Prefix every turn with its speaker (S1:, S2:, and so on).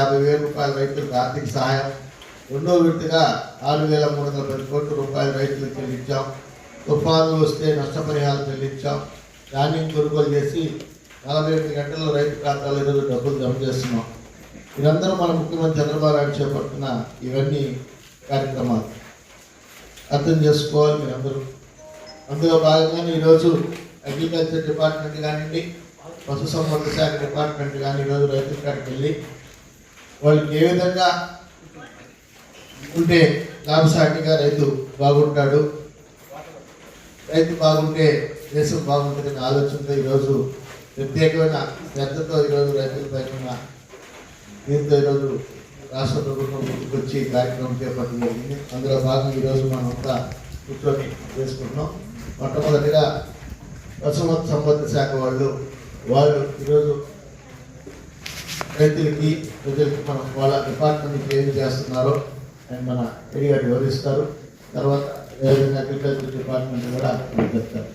S1: 50,000 రూపాయల రైతులకు ఆర్థిక సహాయం, రెండో విడతగా 6,310 కోట్ల రూపాయలు రైతులకు చెల్లించాం. తుఫాన్లు వస్తే నష్టపరిహారం చెల్లించాం. ధాన్యం కొనుగోలు చేసి 48 గంటల్లో రైతు ఖాతాలో ఈరోజు డబ్బులు జమ చేస్తున్నాం. మీరందరూ మన ముఖ్యమంత్రి చంద్రబాబు నాయుడు చేపడుతున్న ఇవన్నీ కార్యక్రమాలు అర్థం చేసుకోవాలి మీరందరూ. అందులో భాగంగానే ఈరోజు అగ్రికల్చర్ డిపార్ట్మెంట్ కానివ్వండి, పశుసంవర్ధక శాఖ డిపార్ట్మెంట్ కానీ ఈరోజు రైతుల కాడికి వెళ్ళి వాళ్ళకి ఏ విధంగా ఉంటే లాభసాటిగా రైతు బాగుంటాడు, రైతు బాగుంటే దేశం బాగుంటుందనే ఆలోచనతో ఈరోజు ప్రత్యేకమైన శ్రద్ధతో ఈరోజు రైతులపై ఉన్న దీంతో ఈరోజు రాష్ట్ర ప్రభుత్వం ముందుకొచ్చి కార్యక్రమం చేపట్టడం జరిగింది. అందులో భాగంగా ఈరోజు మనం అంతా కూర్చొని చేసుకుంటున్నాం. మొట్టమొదటిగా పశుసంవర్ధక శాఖ వాళ్ళు ఈరోజు రైతులకి ప్రజలకి మనం వాళ్ళ డిపార్ట్మెంట్కి ఏమి చేస్తున్నారో అని మన ఏడీ గారు వివరిస్తారు. తర్వాత అగ్రికల్చర్ డిపార్ట్మెంట్ కూడా చెప్తారు.